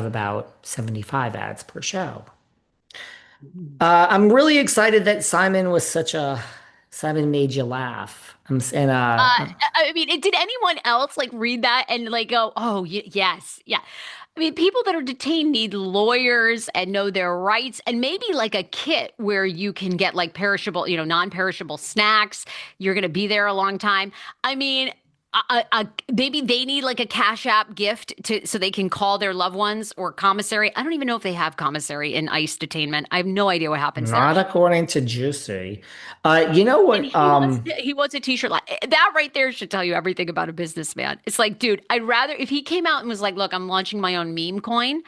about 75 ads per show. Mhm. I'm really excited that Simon made you laugh. And I mean, did anyone else like read that and like go, "Oh, yes, yeah." I mean, people that are detained need lawyers and know their rights, and maybe like a kit where you can get like perishable, non-perishable snacks. You're going to be there a long time. I mean, maybe they need like a Cash App gift to so they can call their loved ones or commissary. I don't even know if they have commissary in ICE detainment. I have no idea what happens there. not according to Juicy. You know And what? he wants a t-shirt like that right there should tell you everything about a businessman. It's like, dude, I'd rather if he came out and was like, look, I'm launching my own meme coin,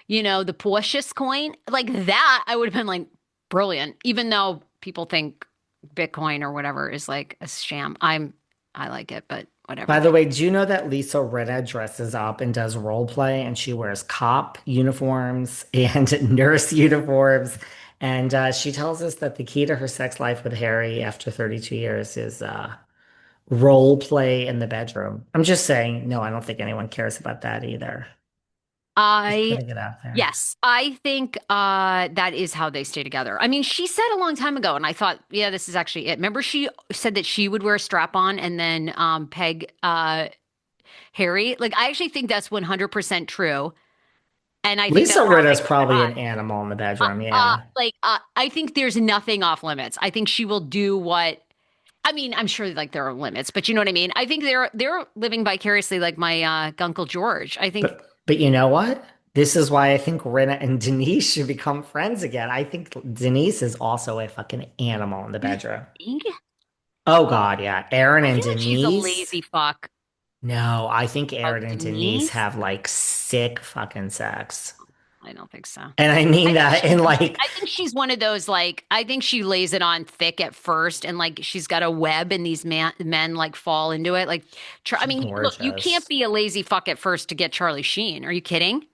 the Porsche's coin, like that, I would have been like, brilliant. Even though people think Bitcoin or whatever is like a sham. I like it, but By whatever. the way, do you know that Lisa Rinna dresses up and does role play and she wears cop uniforms and nurse uniforms? And she tells us that the key to her sex life with Harry after 32 years is role play in the bedroom. I'm just saying, no, I don't think anyone cares about that either. Just I putting it out there. Yes, I think that is how they stay together. I mean, she said a long time ago, and I thought, yeah, this is actually it. Remember, she said that she would wear a strap on and then peg Harry. Like, I actually think that's 100% true, and I think Lisa that's how they Rinna's get probably by. an animal in the bedroom. Yeah. I think there's nothing off limits. I think she will do what. I mean, I'm sure like there are limits, but you know what I mean. I think they're living vicariously like my Uncle George. I think. But you know what? This is why I think Rinna and Denise should become friends again. I think Denise is also a fucking animal in the You bedroom. think? Oh God, yeah. Aaron I and feel like she's a Denise. lazy fuck. No, I think Oh, Aaron and Denise Denise? have like sick fucking sex. I don't think so. And I mean that in like, I think she's one of those like I think she lays it on thick at first and like she's got a web and these men like fall into it. Like I she's mean, look, you can't gorgeous. be a lazy fuck at first to get Charlie Sheen. Are you kidding?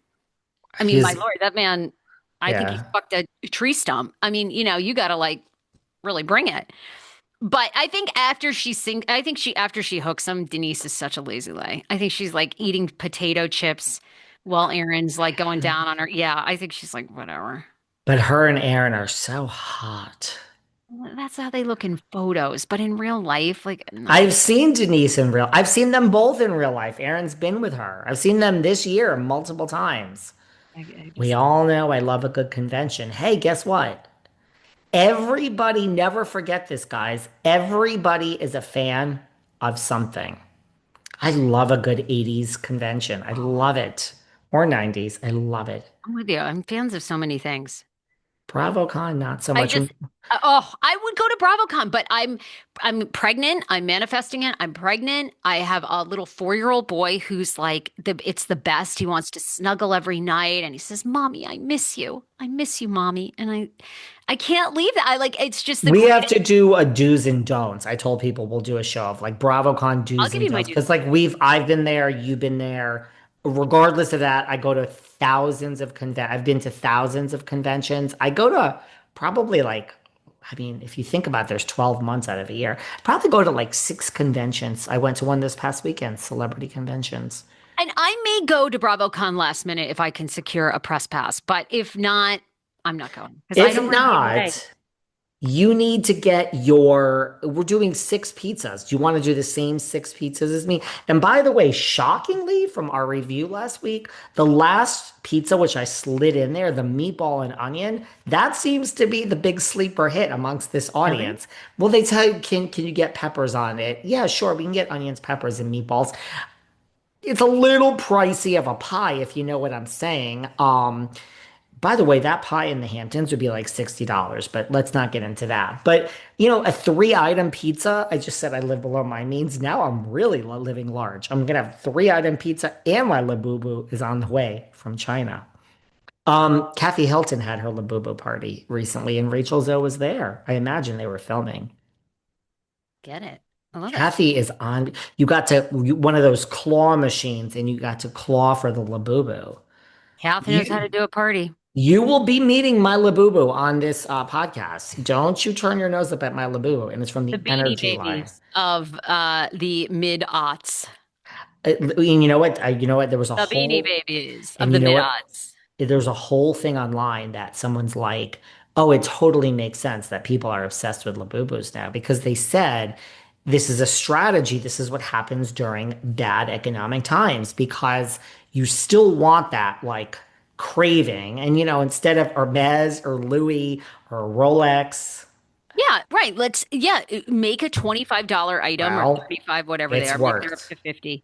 I mean, my He's, lord, that man, I think he yeah. fucked a tree stump. I mean, you got to like really bring it. But I think I think she after she hooks him, Denise is such a lazy lay. I think she's like eating potato chips while Aaron's like going down on her. Yeah, I think she's like whatever. But her and Aaron are so hot. Well, that's how they look in photos, but in real life, like no. I've seen them both in real life. Aaron's been with her. I've seen them this year multiple times. I We just all know I love a good convention. Hey, guess what? Everybody, never forget this, guys. Everybody is a fan of something. I love a good 80s convention. I love it. Or 90s. I love it. I'm with you. I'm fans of so many things. BravoCon, not so I much. just oh, I would go to BravoCon, but I'm pregnant. I'm manifesting it. I'm pregnant. I have a little 4-year-old boy who's like it's the best. He wants to snuggle every night and he says, "Mommy, I miss you. I miss you, Mommy." And I can't leave that. I like it's just the We have greatest. to do a do's and don'ts. I told people we'll do a show of like BravoCon I'll do's give and you my don'ts dues. because like I've been there, you've been there. Regardless of that, I go to I've been to thousands of conventions. I go to probably like, I mean, if you think about it, there's 12 months out of a year. Probably go to like 6 conventions. I went to one this past weekend, celebrity conventions. And I may go to BravoCon last minute if I can secure a press pass, but if not, I'm not going because I If don't want to be away. not, you need to we're doing 6 pizzas. Do you want to do the same 6 pizzas as me? And by the way, shockingly, from our review last week, the last pizza, which I slid in there, the meatball and onion, that seems to be the big sleeper hit amongst this Really? audience. Will they tell you, can you get peppers on it? Yeah, sure, we can get onions, peppers, and meatballs. It's a little pricey of a pie, if you know what I'm saying. By the way, that pie in the Hamptons would be like $60, but let's not get into that. But, a 3-item pizza, I just said I live below my means. Now I'm really living large. I'm gonna have 3-item pizza and my Labubu is on the way from China. Kathy Hilton had her Labubu party recently and Rachel Zoe was there. I imagine they were filming. Get it. I love it. Kathy is on, one of those claw machines and you got to claw for the Labubu. Kathy knows how You to do a party. You will be meeting my Labubu on this podcast. Don't you turn your nose up at my Labubu, and it's from The the Beanie Energy line. Babies of the mid-aughts. You know what? You know what? There was a The Beanie whole, Babies of and you the know what? mid-aughts. There's a whole thing online that someone's like, oh, it totally makes sense that people are obsessed with Labubus now because they said this is a strategy. This is what happens during bad economic times because you still want that like craving. And, instead of Hermes or Louis or Rolex, Yeah, right. Make a $25 item or well, 35, whatever they it's are. Maybe they're up worked. to 50.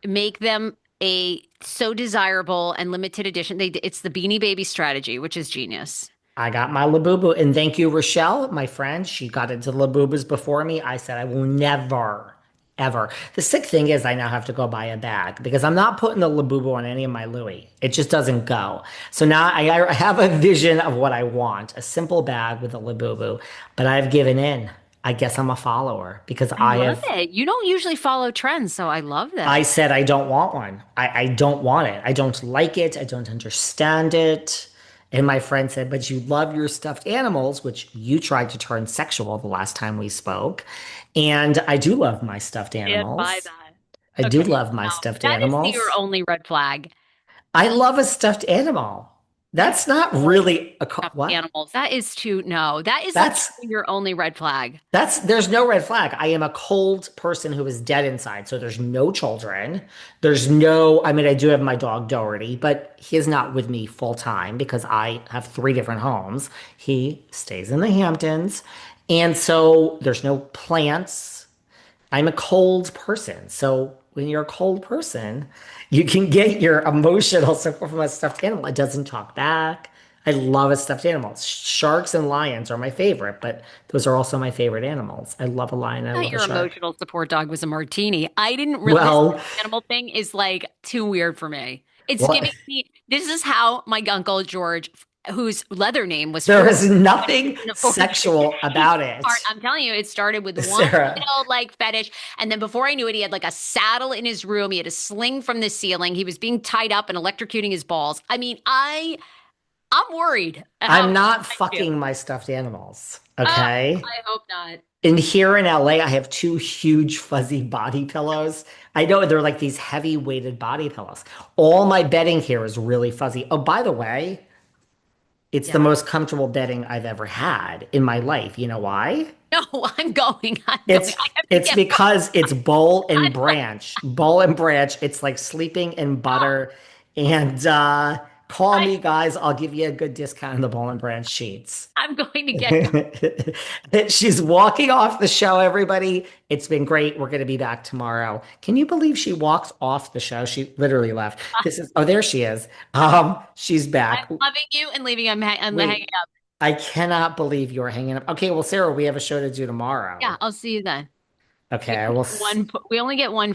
Make them a so desirable and limited edition. It's the Beanie Baby strategy, which is genius. I got my Labubu. And thank you, Rochelle, my friend. She got into Labubus before me. I said, I will never, ever. The sick thing is, I now have to go buy a bag because I'm not putting the Labubu on any of my Louis. It just doesn't go. So now I have a vision of what I want, a simple bag with a Labubu, but I've given in. I guess I'm a follower because I love it. You don't usually follow trends, so I love I that. said I don't want one. I don't want it. I don't like it. I don't understand it. And my friend said, but you love your stuffed animals, which you tried to turn sexual the last time we spoke. And I do love my stuffed Can't buy animals. I that. do Okay. love my No, stuffed that is your animals. only red flag. I love a stuffed animal. You have That's not boys really a stuffed what? animals. That is too, no, that is like That's your only red flag. There's no red flag. I am a cold person who is dead inside. So there's no children. There's no, I mean, I do have my dog Doherty, but he is not with me full time because I have three different homes. He stays in the Hamptons. And so there's no plants. I'm a cold person. So when you're a cold person, you can get your emotional support from a stuffed animal. It doesn't talk back. I love a stuffed animal. Sharks and lions are my favorite, but those are also my favorite animals. I love a lion. I Thought love a your shark. emotional support dog was a martini. I didn't real this Well, animal thing is like too weird for me. It's well, giving me this is how my uncle George, whose leather name was there Ford is when he nothing was in the Ford. sexual about it, I'm telling you, it started with one Sarah. little like fetish, and then before I knew it, he had like a saddle in his room. He had a sling from the ceiling. He was being tied up and electrocuting his balls. I mean, I'm worried how I'm not I do. fucking my stuffed animals. Oh, Okay. I hope not. And here in LA, I have two huge fuzzy body pillows. I know they're like these heavy weighted body pillows. All my bedding here is really fuzzy. Oh, by the way, it's the Yeah. most comfortable bedding I've ever had in my life. You know why? No, I'm going. I'm going. It's I have to it's get more. because it's bowl and I'm branch. Bowl and branch. It's like sleeping in butter. And call I, me, guys. I'll give you a good discount on the bowl and branch sheets. I'm going to get. She's walking off the show, everybody. It's been great. We're going to be back tomorrow. Can you believe she walked off the show? She literally left. Oh, there she is. She's I'm back. loving you and leaving. I'm hanging Wait, up. I cannot believe you're hanging up. Okay, well, Sarah, we have a show to do Yeah, tomorrow. I'll see you then. Okay, I will. We only get one